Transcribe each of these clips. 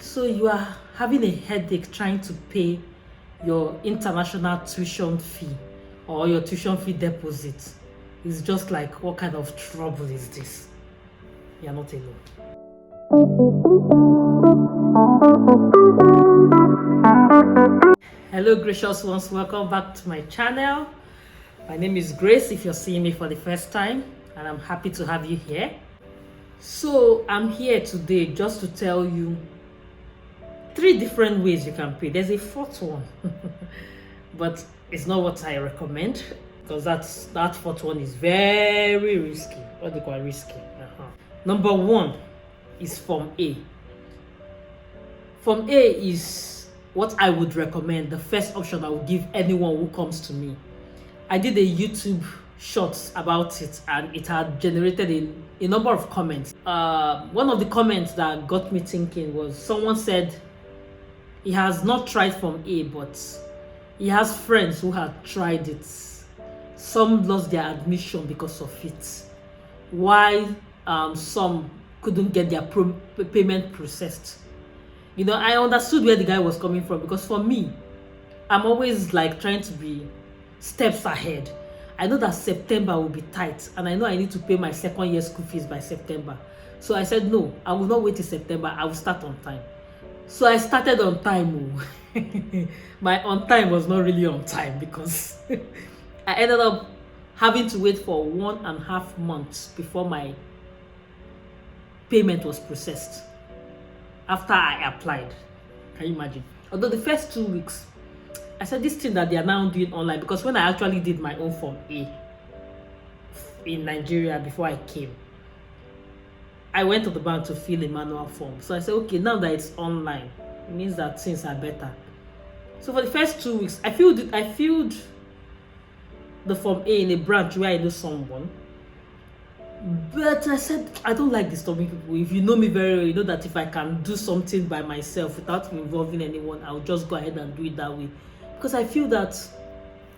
So you are having a headache trying to pay your international tuition fee or your tuition fee deposit. It's just like, what kind of trouble is this? You're not alone. Hello gracious ones, welcome back to my channel. My name is Grace if you're seeing me for the first time, and I'm happy to have you here. So I'm here today just to tell you 3 different ways you can pay. There's a 4th one but it's not what I recommend, because that 4th one is very risky. What they call risky. Number 1 is Form A. Form A is what I would recommend, the first option I would give anyone who comes to me. I did a YouTube shorts about it and it had generated a number of comments. One of the comments that got me thinking was, someone said he has not tried Form A, but he has friends who have tried it. Some lost their admission because of it, while some couldn't get their payment processed. You know, I understood where the guy was coming from, because for me, I'm always like trying to be steps ahead. I know that September will be tight, and I know I need to pay my 2nd year school fees by September. So I said, no, I will not wait till September. I will start on time. So I started on time. My on time was not really on time, because I ended up having to wait for 1.5 months before my payment was processed after I applied. Can you imagine? Although the first 2 weeks, I said this thing that they are now doing online, because when I actually did my own Form A in Nigeria before I came, I went to the bank to fill a manual form. So I said, okay, now that it's online, it means that things are better. So for the first 2 weeks, I filled the Form A in a branch where I know someone. But I said, I don't like disturbing people. If you know me very well, you know that if I can do something by myself without involving anyone, I'll just go ahead and do it that way. Because I feel that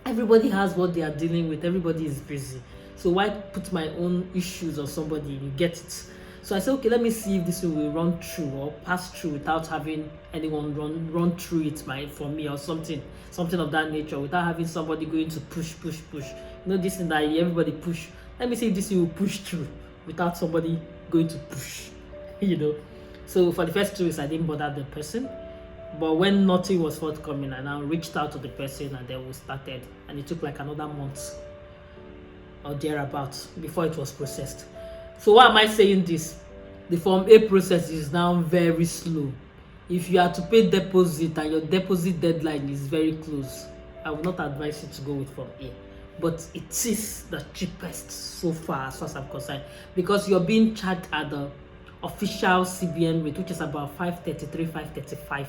everybody has what they are dealing with. Everybody is busy. So why put my own issues on somebody? You get it? So I said, okay, let me see if this will run through or pass through without having anyone run through it for me, or something of that nature, without having somebody going to push. You know, this thing that everybody push. Let me see if this will push through without somebody going to push, you know. So for the first 2 weeks, I didn't bother the person. But when nothing was forthcoming, I now reached out to the person, and then we started. And it took like another month or thereabouts before it was processed. So why am I saying this? The Form A process is now very slow. If you are to pay deposit and your deposit deadline is very close, I will not advise you to go with Form A. But it is the cheapest so far as far as I'm concerned, because you're being charged at the official CBN rate, which is about 533, 535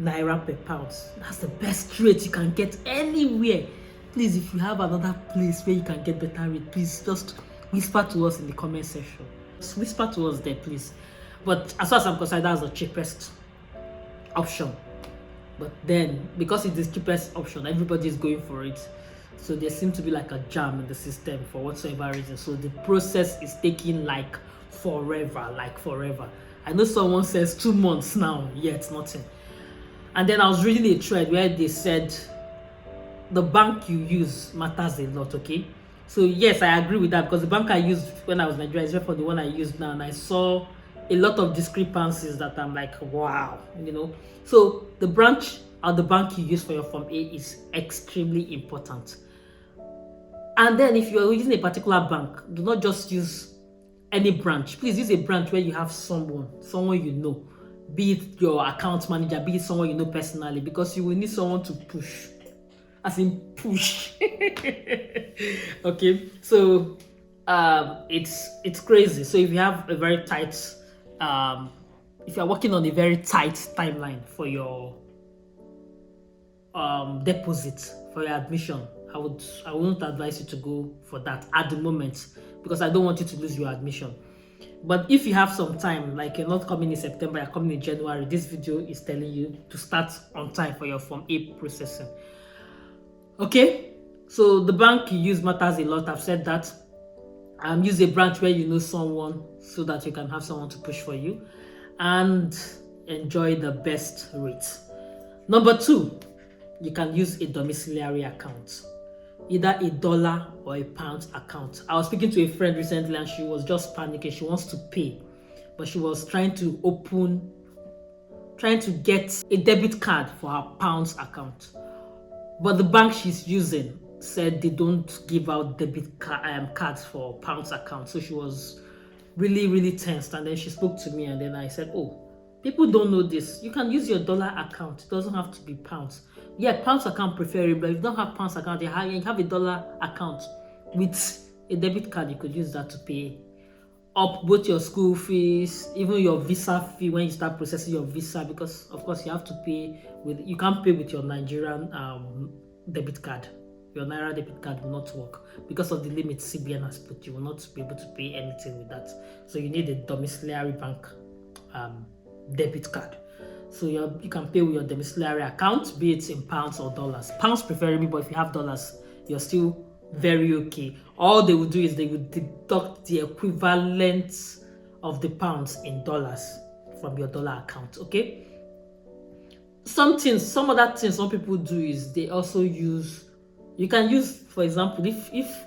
naira per pound. That's the best rate you can get anywhere. Please, if you have another place where you can get better rate, please just whisper to us in the comment section. Just whisper to us there, please. But as far as I'm concerned, that's the cheapest option. But then, because it's the cheapest option, everybody is going for it. So there seems to be like a jam in the system for whatsoever reason. So the process is taking like forever. I know someone says 2 months now, yet nothing. And then I was reading a thread where they said the bank you use matters a lot, okay? So yes, I agree with that, because the bank I used when I was in Nigeria is different from the one I use now, and I saw a lot of discrepancies that I'm like, wow, you know. So the branch or the bank you use for your Form A is extremely important. And then if you're using a particular bank, do not just use any branch. Please use a branch where you have someone you know, be it your account manager, be it someone you know personally, because you will need someone to push. As in push. Okay, so it's crazy. So if you have a very tight if you're working on a very tight timeline for your deposit for your admission, I wouldn't advise you to go for that at the moment, because I don't want you to lose your admission. But if you have some time, like you're not coming in September, you're coming in January, this video is telling you to start on time for your Form A processing. Okay, so the bank you use matters a lot. I've said that. Use a branch where you know someone, so that you can have someone to push for you. And enjoy the best rates. Number 2, you can use a domiciliary account, either a dollar or a pound account. I was speaking to a friend recently and she was just panicking. She wants to pay, but she was trying to get a debit card for her pounds account. But the bank she's using said they don't give out debit cards for pounds account. So she was really, really tensed. And then she spoke to me and then I said, oh, people don't know this. You can use your dollar account. It doesn't have to be pounds. Yeah, pounds account preferable. If you don't have pounds account, you have a dollar account with a debit card. You could use that to pay up both your school fees, even your visa fee when you start processing your visa, because of course you have to pay with, you can't pay with your Nigerian debit card. Your Naira debit card will not work because of the limit CBN has put. You will not be able to pay anything with that. So you need a domiciliary bank debit card. So you can pay with your domiciliary account, be it in pounds or dollars. Pounds preferably, but if you have dollars, you're still very okay. All they would do is they would deduct the equivalent of the pounds in dollars from your dollar account. Okay. Some other things some people do is they also use. You can use, for example, if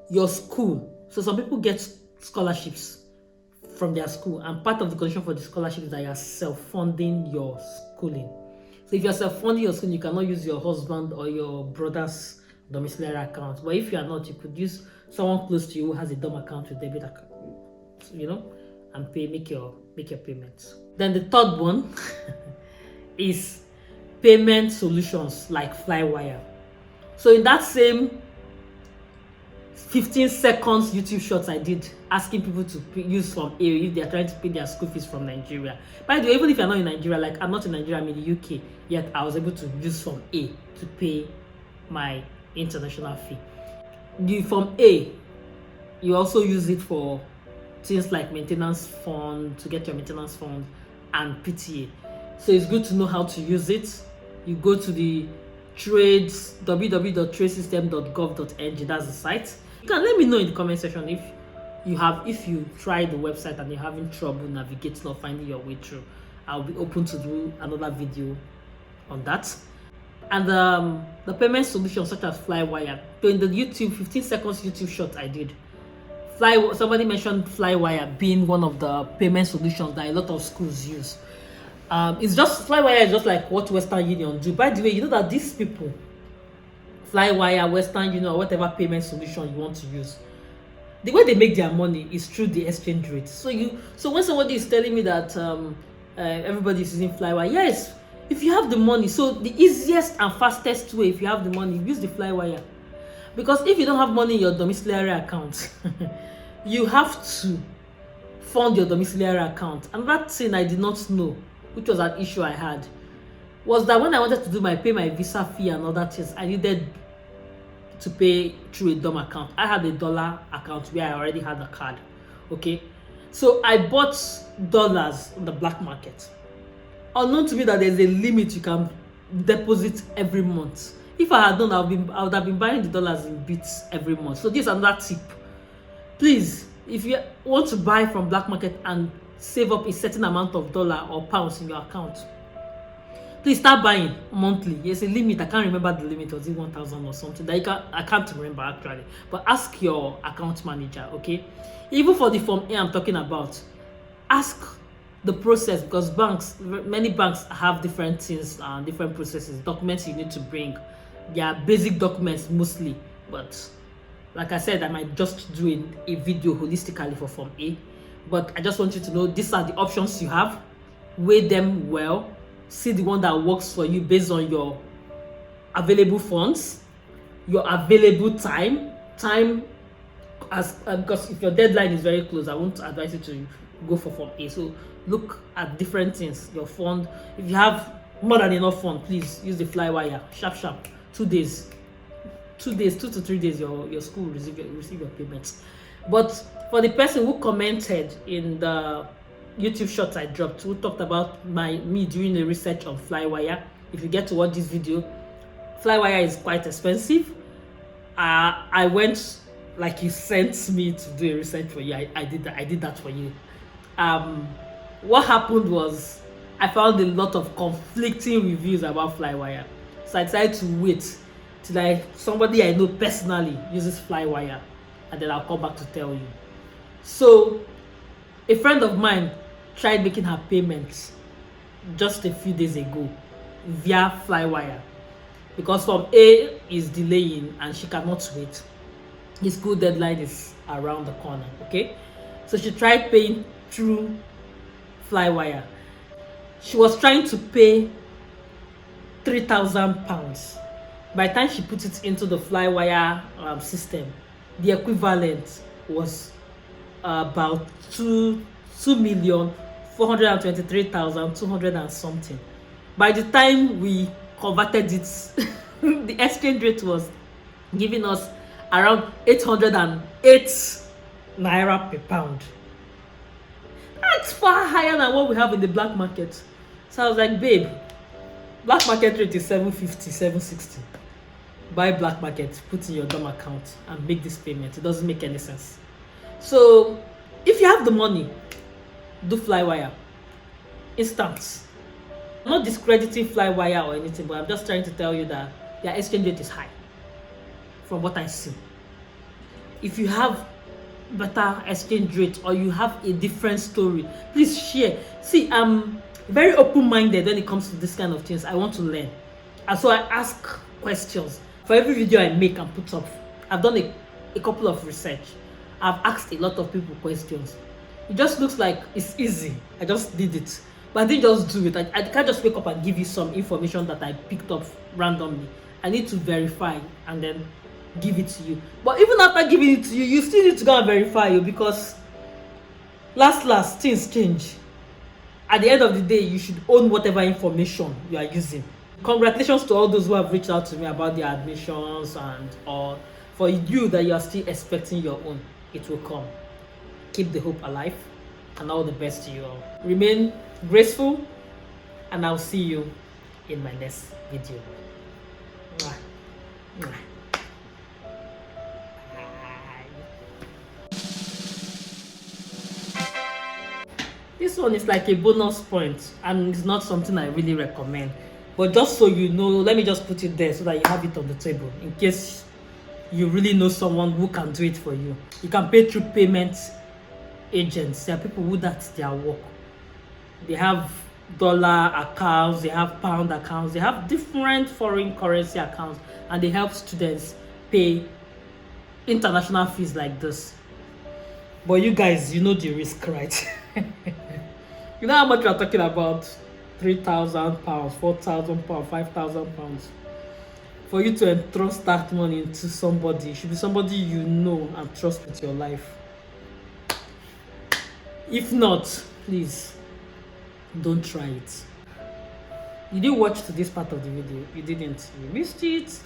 your school. So some people get scholarships from their school, and part of the condition for the scholarship is that you are self-funding your schooling. So if you're self-funding your schooling, you cannot use your husband or your brother's domiciliary account. But if you are not, you could use someone close to you who has a dom account with debit account, and make your payments. Then the third one is payment solutions like Flywire. So in that same 15 seconds YouTube shorts I did asking people to use from A if they are trying to pay their school fees from Nigeria. By the way, even if you're not in Nigeria, like I'm not in Nigeria, I'm in the UK, yet I was able to use from A to pay my international fee. From A, you also use it for things like maintenance fund, to get your maintenance fund, and PTA. So it's good to know how to use it. You go to the trades, www.tradesystem.gov.ng, that's the site. You can let me know in the comment section if you tried the website and you're having trouble navigating or finding your way through. I'll be open to do another video on that. And the payment solutions such as Flywire. So in the 15 seconds YouTube short I did, somebody mentioned Flywire being one of the payment solutions that a lot of schools use. Flywire is just like what Western Union do. By the way, you know that these people, Flywire, Western Union, or whatever payment solution you want to use, the way they make their money is through the exchange rate. So when somebody is telling me that everybody is using Flywire, yes, if you have the money. So the easiest and fastest way, if you have the money, use the Flywire. Because if you don't have money in your domiciliary account, you have to fund your domiciliary account. And that thing I did not know, which was an issue I had, was that when I wanted to pay my visa fee and other things, I needed to pay through a dom account. I had a dollar account where I already had a card. Okay, so I bought dollars on the black market, unknown to me that there's a limit you can deposit every month. If I had known, I would have been buying the dollars in bits every month. So this is another tip. Please, if you want to buy from black market and save up a certain amount of dollar or pounds in your account, please start buying monthly. There's a limit. I can't remember the limit. Was it 1,000 or something? I can't remember actually. But ask your account manager, okay? Even for the Form A I'm talking about, ask the process, because many banks have different things and different processes, documents you need to bring. They are basic documents mostly, but like I said, I might just do a video holistically for Form A. But I just want you to know these are the options you have. Weigh them well. See the one that works for you based on your available funds, your available time, because if your deadline is very close, I won't advise you to go for Form A. So look at different things. Your fund, if you have more than enough fund, please use the Flywire. Sharp. 2 days, 2 to 3 days, your school will receive your payments. But for the person who commented in the YouTube shorts I dropped, who talked about me doing a research on Flywire, if you get to watch this video, Flywire is quite expensive. I went, like you sent me to do a research for you. I did that for you. What happened was I found a lot of conflicting reviews about Flywire. So I decided to wait till somebody I know personally uses Flywire, and then I'll come back to tell you. So a friend of mine tried making her payments just a few days ago via Flywire because from A is delaying and she cannot wait. His school deadline is around the corner. Okay, so she tried paying through Flywire. She was trying to pay £3,000. By the time she put it into the Flywire system, the equivalent was about 2,423,200 and something. By the time we converted it, the exchange rate was giving us around 808 naira per pound. That's far higher than what we have in the black market. So I was like, babe, black market rate is 750, 760. Buy black market, put in your dumb account and make this payment. It doesn't make any sense. So if you have the money, do Flywire. Instant. I'm not discrediting Flywire or anything, but I'm just trying to tell you that their exchange rate is high from what I see. If you have better exchange rate or you have a different story, please share. See, I'm very open-minded when it comes to this kind of things. I want to learn, and so I ask questions for every video I make and put up. I've done a couple of research. I've asked a lot of people questions. It just looks like it's easy. I just did it, but I didn't just do it. I can't just wake up and give you some information that I picked up randomly. I need to verify and then give it to you. But even after giving it to you, you still need to go and verify you, because last things change. At the end of the day, you should own whatever information you are using. Congratulations to all those who have reached out to me about their admissions and all. For you that you are still expecting your own, it will come. Keep the hope alive, and all the best to you all. Remain graceful, and I'll see you in my next video. Mwah. Mwah. This one is like a bonus point, and it's not something I really recommend. But just so you know, let me just put it there so that you have it on the table in case you really know someone who can do it for you. You can pay through payment agents. There are people who that's their work. They have dollar accounts, they have pound accounts, they have different foreign currency accounts, and they help students pay international fees like this. But you guys, you know the risk, right? You know how much we are talking about? £3,000, £4,000, £5,000. For you to entrust that money into somebody, it should be somebody you know and trust with your life. If not, please don't try it. You didn't watch to this part of the video. You didn't. You missed it.